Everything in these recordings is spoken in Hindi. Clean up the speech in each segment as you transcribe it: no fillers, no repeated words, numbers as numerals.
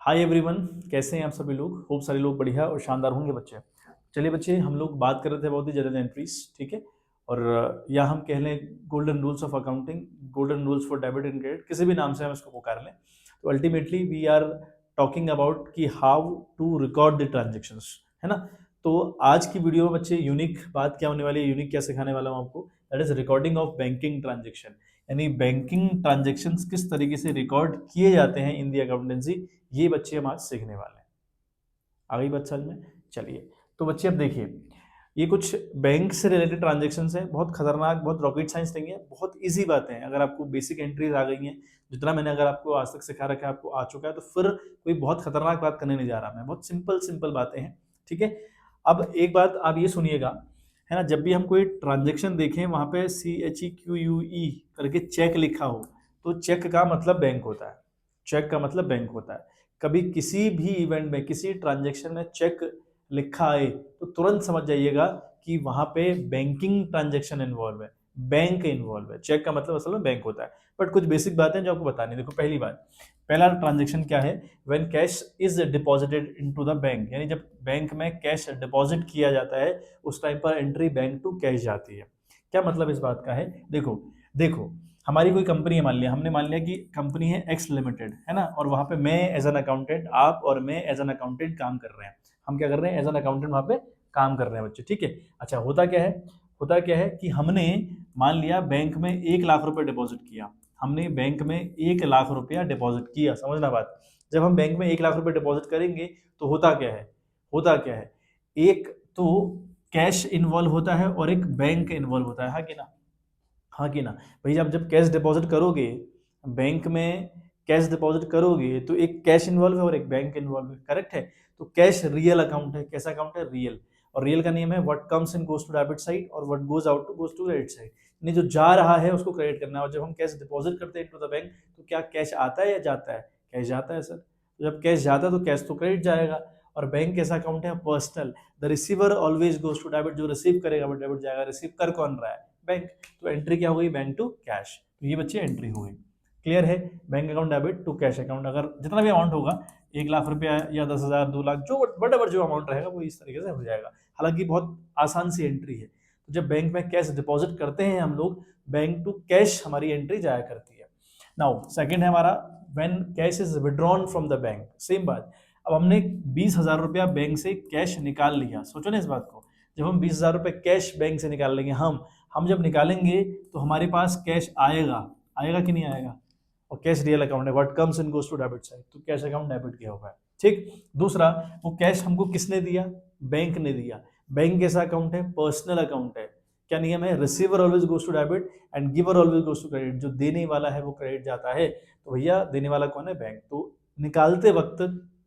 हाय एवरीवन, कैसे हैं आप सभी लोग। होप सारे लोग बढ़िया और शानदार होंगे बच्चे। चलिए बच्चे, हम लोग बात कर रहे थे बहुत ही जनरल एंट्रीज, ठीक है। और या हम कह लें golden rules of accounting, golden rules for debit and credit, किसी भी नाम से हम इसको पुकार लें। तो ultimately we are talking about कि how to record the transactions, है ना। तो आज की वीडियो में बच्चे यूनिक बात क्या होने वाली है, यूनिक क्या सिखाने वाला हूँ आपको, that is recording of banking transaction. यानी बैंकिंग ट्रांजेक्शन्स किस तरीके से रिकॉर्ड किए जाते हैं इन दी अकाउंटेंसी, ये बच्चे हम आज सीखने वाले हैं। आ गई बात समझ में। चलिए, तो बच्चे अब देखिए, ये कुछ बैंक से रिलेटेड ट्रांजेक्शन है, बहुत खतरनाक, बहुत रॉकेट साइंस नहीं है, बहुत इजी बातें हैं। अगर आपको बेसिक एंट्रीज आ गई हैं, जितना मैंने अगर आपको आज तक सिखा रखा है आपको आ चुका है, तो फिर कोई बहुत खतरनाक बात करने नहीं जा रहा मैं, बहुत सिंपल सिंपल बातें हैं, ठीक है। अब एक बात आप ये सुनिएगा, है ना, जब भी हम कोई ट्रांजेक्शन देखें वहां पे CHEQUE करके चेक लिखा हो, तो चेक का मतलब बैंक होता है। चेक का मतलब बैंक होता है। कभी किसी भी इवेंट में, किसी ट्रांजेक्शन में चेक लिखा आए तो तुरंत समझ जाइएगा कि वहां पे बैंकिंग ट्रांजेक्शन इन्वॉल्व है, बैंक इन्वॉल्व है। चेक का मतलब असल में बैंक होता है। बट कुछ बेसिक बातें जो आपको बतानी है। देखो, पहली बात, पहला ट्रांजेक्शन क्या है, when cash is deposited into the bank, यानी जब बैंक में कैश डिपॉजिट किया जाता है उस टाइम पर एंट्री बैंक टू कैश जाती है। क्या मतलब इस बात का है, देखो देखो, हमारी कोई कंपनी है, मान लिया हमने, मान लिया कि कंपनी है एक्स लिमिटेड, है ना, और वहां पे मैं एज एन अकाउंटेंट, आप और मैं एज एन अकाउंटेंट काम कर रहे हैं। हम क्या कर रहे हैं, एज एन अकाउंटेंट वहां पे काम कर रहे हैं बच्चे, ठीक है। अच्छा, होता क्या है कि हमने मान लिया बैंक में 1 लाख रुपए डिपॉजिट किया। हमने बैंक में 1 लाख रुपया डिपॉजिट किया, समझना बात। जब हम बैंक में 1 लाख रुपए डिपॉजिट करेंगे तो होता क्या है, एक तो कैश इन्वॉल्व होता है और एक बैंक इन्वॉल्व होता है, हाँ कि ना। हाँ कि ना। भाई, जब कैश डिपॉजिट करोगे बैंक में, कैश डिपॉजिट करोगे तो एक कैश इन्वॉल्व है और एक बैंक इन्वॉल्व है, करेक्ट है। तो कैश रियल अकाउंट है, कैसा अकाउंट है, रियल। और रियल का नियम है what comes in goes to debit side और what goes out to goes to credit side. यानी जो जा रहा है उसको क्रेडिट करना है। और जब हम कैश डिपॉजिट करते हैं टू द बैंक, तो क्या कैश आता है या जाता है, कैश जाता है सर। तो जब कैश जाता है तो कैश तो क्रेडिट जाएगा। और बैंक कैसा अकाउंट है, personal. The receiver always goes to debit, जो रिसीव करेगा वो डेबिट जाएगा। रिसीव कर कौन रहा है, बैंक। तो एंट्री क्या हो गई, बैंक टू कैश। तो ये बच्चे एंट्री हो गई। क्लियर है, bank account debit to cash account. अगर जितना भी अमाउंट होगा, 1 लाख रुपया या 10,000, 2 लाख, जो वट जो अमाउंट रहेगा वो इस तरीके से हो जाएगा। हालांकि बहुत आसान सी एंट्री है। तो जब बैंक में कैश डिपॉजिट करते हैं हम लोग, बैंक टू कैश हमारी एंट्री जाया करती है। नाउ सेकंड है हमारा, when cash is withdrawn from the bank, same बात। अब हमने 20,000 रुपया बैंक से कैश निकाल लिया, सोचो ना इस बात को। जब हम 20,000 रुपये कैश बैंक से निकाल लेंगे, हम जब निकालेंगे तो हमारे पास कैश आएगा, आएगा कि नहीं आएगा। और कैश रियल अकाउंट है, what comes in goes to debit side, तो कैश अकाउंट डेबिट किया हुआ है, ठीक। दूसरा, वो कैश हमको किसने दिया, बैंक ने दिया। बैंक कैसा अकाउंट है, पर्सनल अकाउंट है। क्या नियम है, receiver always goes to debit and giver always goes to credit. जो देने वाला है वो क्रेडिट जाता है। तो भैया देने वाला कौन है, बैंक। तो निकालते वक्त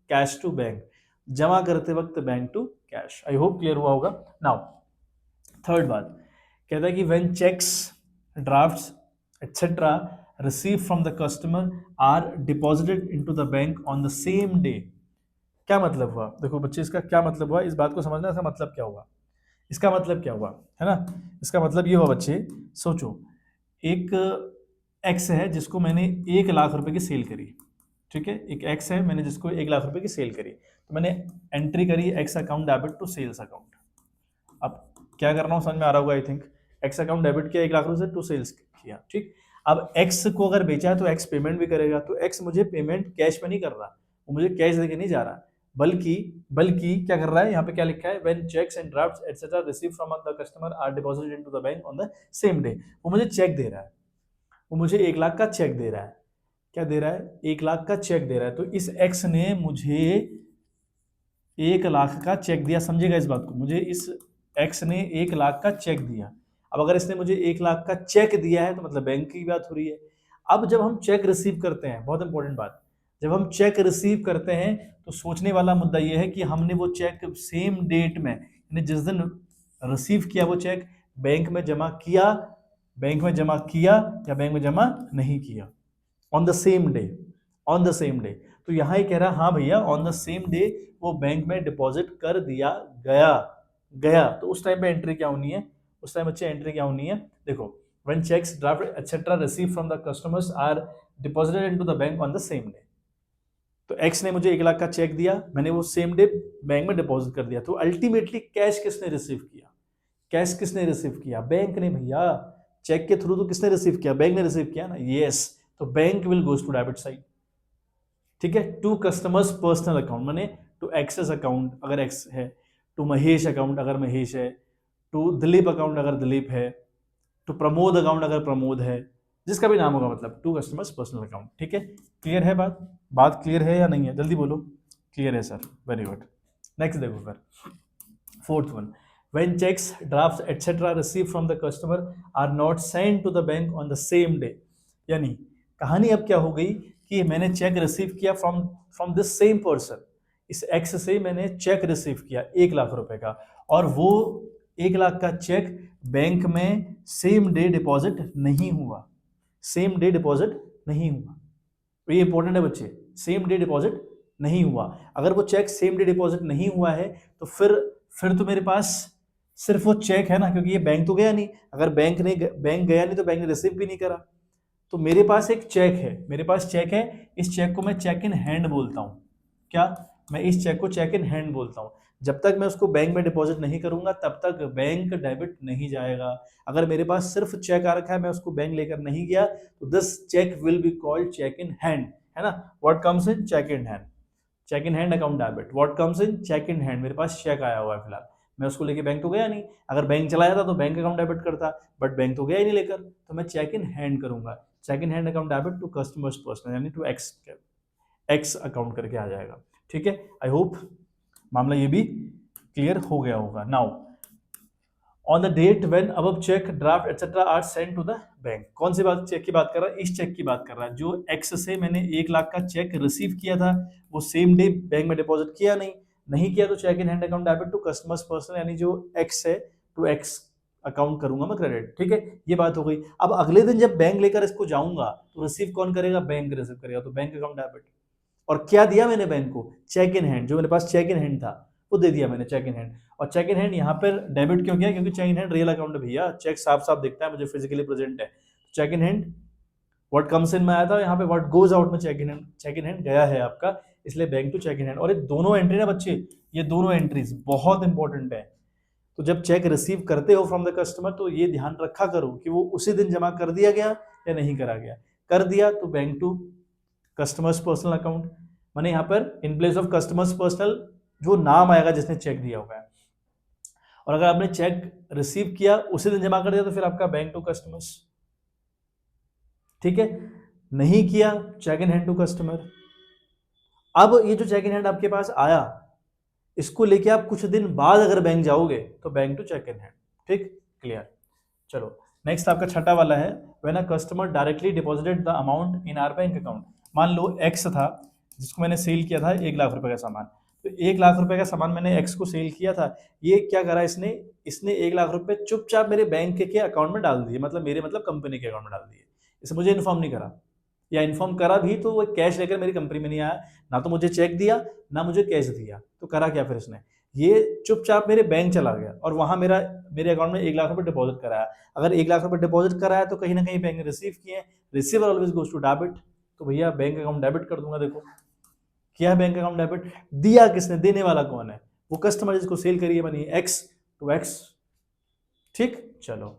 कैश टू बैंक, जमा करते वक्त bank to cash. I hope clear हुआ होगा। नाउ थर्ड बात, कहता है कि when cheques, drafts etcetera receive from the customer are deposited into the bank on the same day. क्या मतलब हुआ, देखो बच्चे, इसका क्या मतलब हुआ, इस बात को समझना, इसका मतलब क्या हुआ। इसका मतलब क्या हुआ, है ना। इसका मतलब ये हुआ बच्चे, सोचो, एक एक्स है जिसको मैंने 1 लाख रुपए की सेल करी, ठीक है। एक एक्स है, मैंने जिसको 1 लाख रुपए की सेल करी, तो मैंने एंट्री करी X account debit to sales account. अब क्या करना हूँ समझ में आ रहा होगा, I think. X account debit किया 1 लाख रुपए से, टू सेल्स किया, ठीक। अब एक्स को अगर बेचा है तो एक्स पेमेंट भी करेगा। तो एक्स मुझे पेमेंट कैश में नहीं कर रहा, वो मुझे कैश देके नहीं जा रहा, बल्कि बल्कि क्या कर रहा है, यहाँ पे क्या लिखा है, when cheques and drafts etcetera receive from the customer are deposited into the bank on the same day. वो मुझे चेक दे रहा है, वो मुझे 1 लाख का चेक दे रहा है। क्या दे रहा है, 1 लाख का चेक दे रहा है। तो इस एक्स ने मुझे 1 लाख का चेक दिया, समझेगा इस बात को। मुझे इस एक्स ने 1 लाख का चेक दिया। अब अगर इसने मुझे 1 लाख का चेक दिया है तो मतलब बैंक की बात हो रही है। अब जब हम चेक रिसीव करते हैं, बहुत इंपॉर्टेंट बात, जब हम चेक रिसीव करते हैं तो सोचने वाला मुद्दा यह है कि हमने वो चेक सेम डेट में, यानी जिस दिन रिसीव किया वो चेक, बैंक में जमा किया, बैंक में जमा किया या बैंक में जमा नहीं किया, on the same day, on the same day. तो यहां ही कह रहा है, हाँ भैया ऑन द सेम डे वो बैंक में डिपॉजिट कर दिया गया, गया। तो उस टाइम पे एंट्री क्या होनी है, उस टाइम बच्चे एंट्री क्या होनी है, देखो, when cheques draft etcetera receive from the customers are deposited into the bank on the same day. तो एक्स ने मुझे 1 लाख का चेक दिया, मैंने वो सेम डे बैंक में डिपॉजिट कर दिया। तो अल्टीमेटली कैश किसने रिसीव किया? कैश किसने रिसीव किया? बैंक ने भैया। चेक के थ्रू तो किसने रिसीव किया? बैंक ने रिसीव किया ना। यस, तो bank will goes to debit side. ठीक है, टू कस्टमर्स पर्सनल अकाउंट, माने टू एक्सेस अकाउंट अगर एक्स है, टू महेश अकाउंट अगर महेश है, टू दिलीप अकाउंट अगर दिलीप है, टू प्रमोद अकाउंट अगर प्रमोद है, जिसका भी नाम होगा, मतलब टू कस्टमर्स पर्सनल अकाउंट। ठीक है, क्लियर है बात? बात क्लियर है या नहीं है? जल्दी बोलो। क्लियर है सर, वेरी गुड। नेक्स्ट देखो फिर, fourth one, when checks, drafts etc received from the customer are not sent to the bank on the same day। यानी कहानी अब क्या हो गई कि मैंने चेक रिसीव किया फ्रॉम दिस सेम पर्सन, इस एक्स से मैंने चेक रिसीव किया 1 लाख रुपए का, और वो 1 लाख का चेक बैंक में सेम डे डिपॉजिट नहीं हुआ। सेम डे डिपॉजिट नहीं हुआ, तो ये इंपॉर्टेंट है बच्चे, सेम डे डिपॉजिट नहीं हुआ। अगर वो चेक सेम डे डिपॉजिट नहीं हुआ है तो फिर तो मेरे पास सिर्फ वो चेक है ना, क्योंकि ये बैंक तो गया नहीं। अगर बैंक गया नहीं तो बैंक ने रिसीव भी नहीं करा। तो मेरे पास एक चेक है, मेरे पास चेक है, इस चेक को मैं चेक इन हैंड बोलता हूँ। क्या? मैं इस चेक को चेक इन हैंड बोलता हूँ। जब तक मैं उसको बैंक में डिपॉजिट नहीं करूंगा तब तक बैंक डेबिट नहीं जाएगा। अगर मेरे पास सिर्फ चेक आ रखा है, मैं उसको बैंक लेकर नहीं गया, तो this cheque will be called cheque in hand, है ना। What comes in? Cheque in hand. Cheque in hand account debit. What comes in? Cheque in hand. मेरे पास चेक आया हुआ है फिलहाल, मैं उसको लेके बैंक तो गया नहीं। अगर बैंक चला जाता तो बैंक अकाउंट डेबिट करता, बट बैंक तो गया ही नहीं लेकर, तो मैं चेक इन हैंड करूंगा। Cheque in hand account debit to customers personal, यानी टू एक्स अकाउंट करके आ जाएगा। ठीक है, आई होप मामला ये भी क्लियर हो गया होगा। Now on the date when above cheque, draft etcetera are sent to the bank. कौन सी बात चेक की बात कर रहा है? इस चेक की बात कर रहा है जो एक्स से मैंने 1 लाख का चेक रिसीव किया था, वो सेम डे बैंक में डिपॉजिट किया नहीं किया, तो cheque in hand account debit to customers personal, यानी जो एक्स है टू एक्स अकाउंट करूंगा मैं क्रेडिट। ठीक है, ये बात हो गई। अब अगले दिन जब बैंक लेकर इसको जाऊंगा तो रिसीव कौन करेगा? बैंक रिसीव करेगा, तो बैंक अकाउंट डेबिट। और क्या दिया मैंने बैंक को? Cheque in hand. जो मेरे पास चेक इन हैंड था वो दे दिया मैंने, चेक इन हैंड। और चेक इन हैंड यहाँ पर डेबिट क्यों किया? क्योंकि cheque in hand real account है भैया, चेक साफ साफ दिखता है मुझे, फिजिकली प्रेजेंट है। Cheque in hand what comes in में आया था, यहाँ पे व्हाट गोज आउट में चेक इन हैंड गया है आपका, इसलिए bank to cheque in hand. और ये दोनों एंट्री ना बच्चे, ये दोनों एंट्रीज बहुत इंपॉर्टेंट है। तो जब चेक रिसीव करते हो फ्रॉम द कस्टमर तो ये ध्यान रखा करो कि वो उसी दिन जमा कर दिया गया या नहीं करा गया। कर दिया तो bank to customers personal account, माने यहाँ पर in place of customers personal जो नाम आएगा जिसने चेक दिया होगा। और अगर आपने चेक रिसीव किया उसी दिन जमा कर दिया तो फिर आपका बैंक टू कस्टमर्स। ठीक है, नहीं किया cheque in hand to customer. अब ये जो चेक इन हैंड आपके पास आया, इसको लेके आप कुछ दिन बाद अगर बैंक जाओगे तो bank to cheque in hand. ठीक, क्लियर। चलो नेक्स्ट आपका छठा वाला है, when a customer directly deposited the amount in our bank account. मान लो एक्स था जिसको मैंने सेल किया था 1 लाख रुपए का सामान, तो 1 लाख रुपए का सामान मैंने एक्स को सेल किया था। ये क्या करा इसने 1 लाख रुपए चुपचाप मेरे बैंक के अकाउंट में डाल दिए, मतलब कंपनी के अकाउंट में डाल दिए। इसे मुझे इन्फॉर्म नहीं करा, या इन्फॉर्म करा भी तो वो कैश लेकर मेरी कंपनी में नहीं आया, ना तो मुझे चेक दिया ना मुझे कैश दिया। तो करा क्या फिर इसने? ये चुपचाप मेरे बैंक चला गया और वहां मेरे अकाउंट में 1 लाख रुपए डिपॉजिट कराया। अगर 1 लाख रुपए डिपॉजिट कराया तो कहीं ना कहीं बैंक ने रिसीव किए, receiver always goes to debit, तो भैया बैंक अकाउंट डेबिट कर दूंगा। देखो किया है बैंक अकाउंट डेबिट। दिया किसने? देने वाला कौन है? वो कस्टमर जिसको सेल करिए बनी एक्स टू एक्स। ठीक, चलो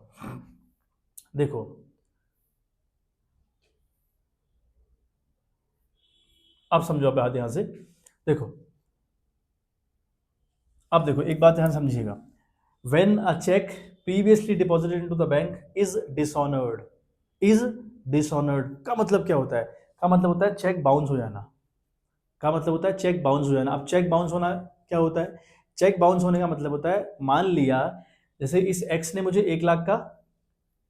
देखो अब समझो, अब बात यहां से देखो, अब देखो एक बात ध्यान समझिएगा, when a cheque previously deposited into the bank is dishonoured. Is dishonoured का मतलब क्या होता है? का मतलब होता है चेक बाउंस हो जाना। का मतलब होता है चेक बाउंस हो जाना। अब चेक बाउंस होना क्या होता है? चेक बाउंस होने का मतलब होता है, मान लिया जैसे इस एक्स ने मुझे 1 लाख का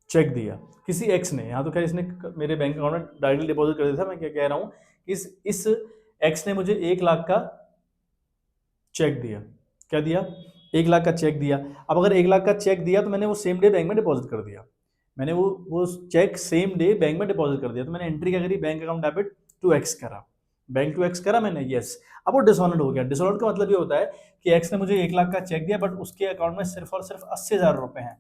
चेक दिया, किसी एक्स ने, यहाँ तो खैर इसने मेरे बैंक अकाउंट में डायरेक्टली डिपॉजिट कर दिया था, मैं क्या कह रहा हूँ, इस एक्स ने मुझे 1 लाख का चेक दिया। क्या दिया? 1 लाख का चेक दिया। अब अगर 1 लाख का चेक दिया तो मैंने वो सेम डे बैंक में डिपॉजिट कर दिया, मैंने वो चेक सेम डे बैंक में डिपॉजिट कर दिया, तो मैंने एंट्री क्या करी? Bank account debit to X करा, बैंक टू एक्स करा मैंने, यस। अब वो डिसऑनर्ड हो गया। डिसऑनर्ड का मतलब ये होता है कि एक्स ने मुझे 1 लाख का चेक दिया बट उसके अकाउंट में सिर्फ और सिर्फ 80,000 रुपए हैं,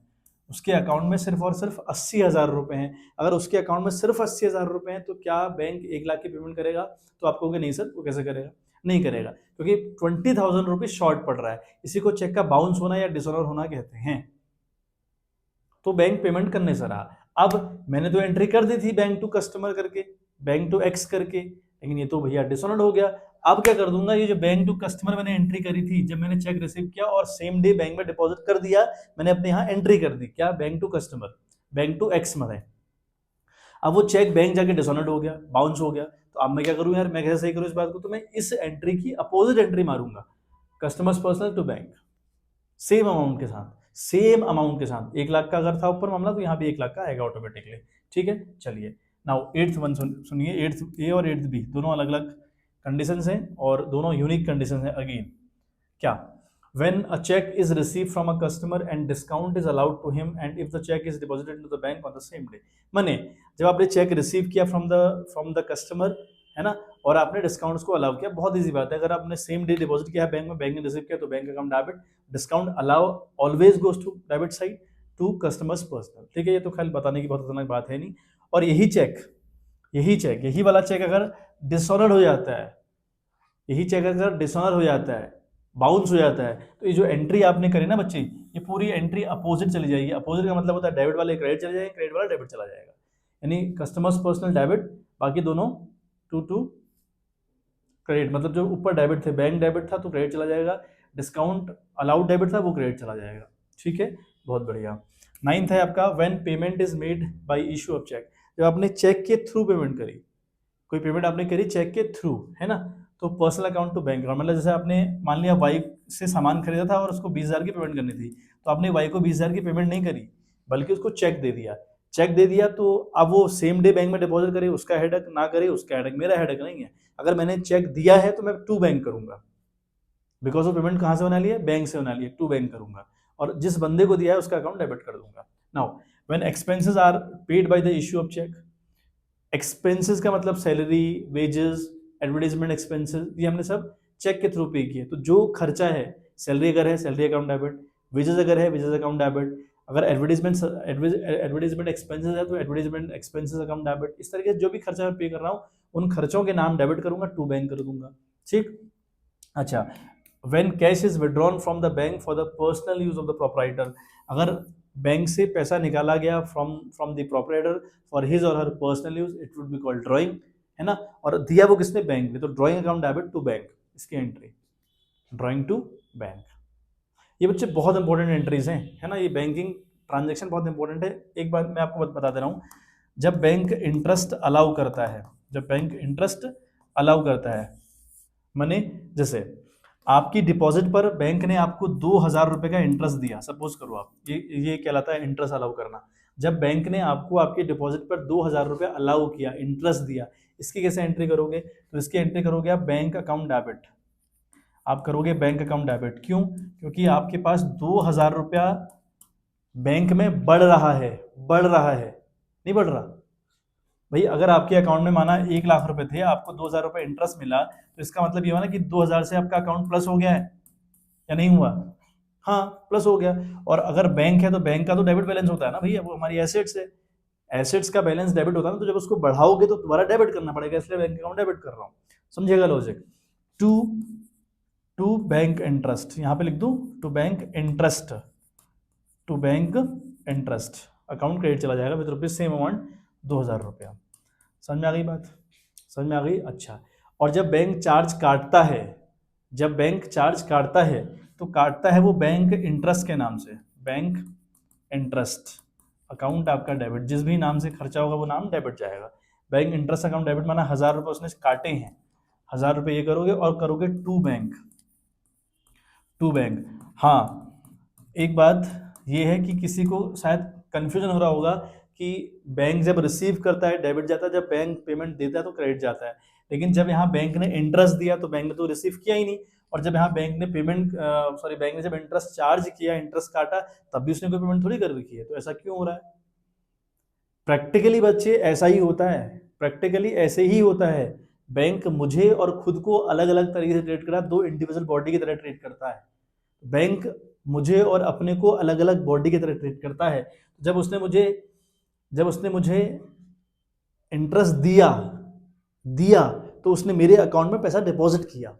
उसके अकाउंट में सिर्फ और सिर्फ 80,000 रुपए हैं। अगर उसके अकाउंट में सिर्फ 80,000 रुपए हैं तो क्या बैंक 1 लाख की पेमेंट करेगा? तो आप कहोगे नहीं सर, वो कैसे करेगा? नहीं करेगा, क्योंकि 20,000 रुपीज शॉर्ट पड़ रहा है। इसी को चेक का बाउंस होना या डिसऑनर होना कहते हैं। तो बैंक पेमेंट करने से रहा। अब मैंने तो एंट्री कर दी थी बैंक टू कस्टमर करके, बैंक टू एक्स करके, लेकिन ये तो भैया डिसऑनर्ड हो गया। अब क्या कर दूंगा, ये जो बैंक टू कस्टमर मैंने एंट्री करी थी, जब मैंने चेक रिसीव किया और सेम डे बैंक में डिपॉजिट कर दिया, मैंने अपने यहाँ एंट्री कर दी, क्या? Bank to customer, bank to X में है। अब वो चेक बैंक जाके डिसऑनर्ड हो गया, बाउंस हो गया, तो अब मैं क्या करूं यार, मैं कैसे सही करूं इस बात को? तो मैं इस एंट्री की अपोजिट एंट्री मारूंगा, customers personal to bank, same amount के साथ, सेम अमाउंट के साथ। 1 लाख का अगर था ऊपर मामला, तो यहाँ भी 1 लाख का आएगा ऑटोमेटिकली। ठीक है, चलिए नाउ एट्थ वन सुनिए, एट्थ ए और एट्थ बी दोनों अलग अलग कंडीशंस हैं और दोनों यूनिक कंडीशंस हैं। अगेन क्या? when a check is received from a customer and discount is allowed to him and if the check is deposited into the bank on the same day। माने जब आपने चेक रिसीव किया फ्रॉम द कस्टमर, है ना, और आपने डिस्काउंट्स को अलाउ किया, बहुत इजी बात है। अगर आपने सेम डे डिपॉजिट किया है बैंक में, बैंक ने रिसीव किया, तो bank account debit, discount allow always goes to debit side to customers personal. ठीक है, ये तो खाली बताने की बहुत खतरनाक बात है नहीं। और यही वाला चेक अगर डिसऑनर्ड हो जाता है, यही चेक अगर डिसऑनर हो जाता है, बाउंस हो जाता है, तो ये जो एंट्री आपने करी ना बच्चे, ये पूरी एंट्री अपोजिट चली जाएगी। अपोजिट का मतलब होता है डेबिट वाले क्रेडिट चले जाएंगे, क्रेडिट वाला डेबिट चला जाएगा। यानी कस्टमर्स पर्सनल डेबिट, बाकी दोनों टू क्रेडिट, मतलब जो ऊपर डेबिट थे, बैंक डेबिट था तो क्रेडिट चला जाएगा, डिस्काउंट अलाउड डेबिट था वो क्रेडिट चला जाएगा। ठीक है, बहुत बढ़िया। 9th है आपका when payment is made by issue of cheque. जब आपने चेक के थ्रू पेमेंट करी, कोई पेमेंट आपने करी चेक के थ्रू, है ना, तो personal account to bank account, मतलब जैसे आपने मान लिया वाई से सामान खरीदा था और उसको 20,000 की पेमेंट करनी थी, तो आपने वाई को 20,000 की पेमेंट नहीं करी, बल्कि उसको चेक दे दिया। चेक दे दिया तो अब वो सेम डे बैंक में डिपॉजिट करे, उसका हेडक, ना करे उसका हेडक, मेरा हेडक नहीं है। अगर मैंने चेक दिया है तो मैं टू बैंक करूंगा, बिकॉज वो पेमेंट कहाँ से बना लिया? बैंक से बना लिया, टू बैंक करूंगा, और जिस बंदे को दिया है उसका अकाउंट डेबिट कर दूंगा। Now when expenses are paid by the issue of cheque, expenses का मतलब सैलरी, वेजेस, एडवर्टाइजमेंट एक्सपेंसेस, ये हमने सब चेक के थ्रू पे किए। तो जो खर्चा है, सैलरी अगर है सैलरी अकाउंट डेबिट, वेजेस अगर है वेजेस अकाउंट डेबिट, अगर एडवर्टाइजमेंट एक्सपेंसेस है तो एडवर्टाइजमेंट एक्सपेंसेस अकाउंट डेबिट। इस तरीके से जो भी खर्चा मैं पे कर रहा हूँ उन खर्चों के नाम डेबिट करूंगा, टू बैंक कर दूंगा। ठीक, अच्छा। When cash is withdrawn from the bank for the personal use of the proprietor, अगर बैंक से पैसा निकाला गया from the proprietor for his or her personal use, it would be called drawing, है ना, और दिया वो किसने? बैंक ने, तो drawing account debit to bank, इसकी एंट्री ड्राइंग टू बैंक। ये बच्चे बहुत इंपॉर्टेंट एंट्रीज हैं, है ना, ये बैंकिंग ट्रांजेक्शन बहुत इंपॉर्टेंट है। एक बात मैं आपको बता दे रहा हूँ, जब बैंक इंटरेस्ट अलाउ करता है, जब बैंक इंटरेस्ट अलाउ करता है, माने जैसे आपकी डिपॉजिट पर बैंक ने आपको 2,000 रुपए का इंटरेस्ट दिया, सपोज करो आप, ये कहलाता है इंटरेस्ट अलाउ करना। जब बैंक ने आपको आपके डिपॉजिट पर 2,000 रुपए अलाउ किया, इंटरेस्ट दिया, इसकी कैसे एंट्री करोगे? तो इसकी एंट्री करोगे आप बैंक अकाउंट डेबिट, आप करोगे बैंक अकाउंट डेबिट। क्यों? क्योंकि आपके पास 2,000 रुपया बैंक में बढ़ रहा है, नहीं बढ़ रहा भाई। अगर आपके अकाउंट में माना 1 लाख रुपए थे, आपको 2,000 रुपए इंटरेस्ट मिला, तो इसका मतलब ये हुआ ना कि 2,000 से आपका अकाउंट प्लस हो गया है या नहीं हुआ? हाँ, प्लस हो गया। और अगर बैंक है तो बैंक का तो डेबिट बैलेंस होता है ना भैया, वो हमारी एसेट्स है, एसेट्स का बैलेंस डेबिट होता है ना, तो जब उसको बढ़ाओगे तो दोबारा डेबिट करना पड़ेगा, इसलिए बैंक अकाउंट डेबिट कर रहा हूँ। समझिएगा लॉजिक। टू बैंक इंटरेस्ट, यहाँ पे लिख दूं to bank interest, to bank interest account credit चला जाएगा विद रुपीज सेम अमाउंट 2,000 रुपया। समझ में आ गई बात? समझ में आ गई? अच्छा। और जब बैंक चार्ज काटता है, जब बैंक चार्ज काटता है तो काटता है वो बैंक इंटरेस्ट के नाम से, बैंक इंटरेस्ट अकाउंट आपका डेबिट, जिस भी नाम से खर्चा होगा वो नाम डेबिट जाएगा। बैंक इंटरेस्ट अकाउंट डेबिट माना 1,000 रुपये उसने काटे हैं, 1,000 रुपये ये करोगे और करोगे टू बैंक, टू बैंक। हाँ, एक बात ये है कि किसी को शायद कंफ्यूजन हो रहा होगा कि बैंक जब रिसीव करता है डेबिट जाता है, जब बैंक पेमेंट देता है तो क्रेडिट जाता है, लेकिन जब यहाँ बैंक ने इंटरेस्ट दिया तो बैंक ने तो रिसीव किया ही नहीं, और जब यहाँ बैंक ने पेमेंट बैंक ने जब इंटरेस्ट चार्ज किया, इंटरेस्ट काटा, तब भी उसने कोई पेमेंट थोड़ी कर रखी है। तो ऐसा क्यों हो रहा है? प्रैक्टिकली बच्चे ऐसा ही होता है, प्रैक्टिकली ऐसे ही होता है। बैंक मुझे और खुद को अलग अलग तरीके से ट्रीट करा, दो इंडिविजुअल बॉडी की तरह ट्रीट करता है। बैंक मुझे और अपने को अलग अलग बॉडी की तरह ट्रीट करता है। जब उसने मुझे इंटरेस्ट दिया तो उसने मेरे अकाउंट में पैसा डिपॉजिट किया,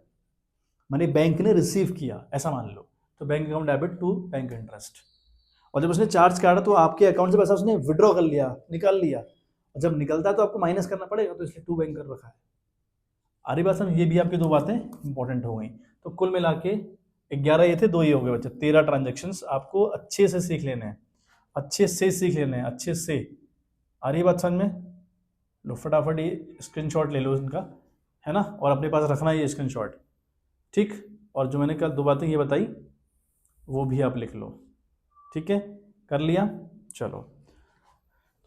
माने बैंक ने रिसीव किया, ऐसा मान लो। तो bank account debit to bank interest. और जब उसने चार्ज काटा तो आपके अकाउंट से पैसा उसने विड्रॉ कर लिया, निकाल लिया, और जब निकलता है तो आपको माइनस करना पड़ेगा, तो इसलिए टू बैंक कर रखा है। आ रही बात समझ? ये भी आपकी दो बातें इंपॉर्टेंट हो गई। तो कुल मिला के 11 ये थे, 2 ये हो गए बच्चे। 13 ट्रांजेक्शंस आपको अच्छे से सीख लेने हैं, अच्छे से। आ रही बात समझ में? लो फटाफट ये स्क्रीनशॉट ले लो इनका, है ना, और अपने पास रखना ये स्क्रीनशॉट, ठीक। और जो मैंने कल 2 बातें ये बताई वो भी आप लिख लो, ठीक है। कर लिया? चलो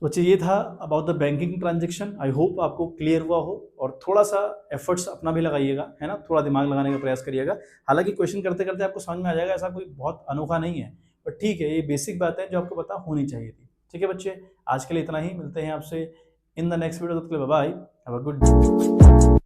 तो बच्चे ये था about the banking transaction. I hope आपको क्लियर हुआ हो, और थोड़ा सा एफर्ट्स अपना भी लगाइएगा, है ना, थोड़ा दिमाग लगाने का प्रयास करिएगा। हालांकि क्वेश्चन करते करते आपको समझ में आ जाएगा, ऐसा कोई बहुत अनोखा नहीं है, पर ठीक है, ये बेसिक बातें जो आपको पता होनी चाहिए थी। ठीक है बच्चे, आज के लिए इतना ही, मिलते हैं आपसे इन द नेक्स्ट वीडियो। तब तक के लिए bye bye, have a good day.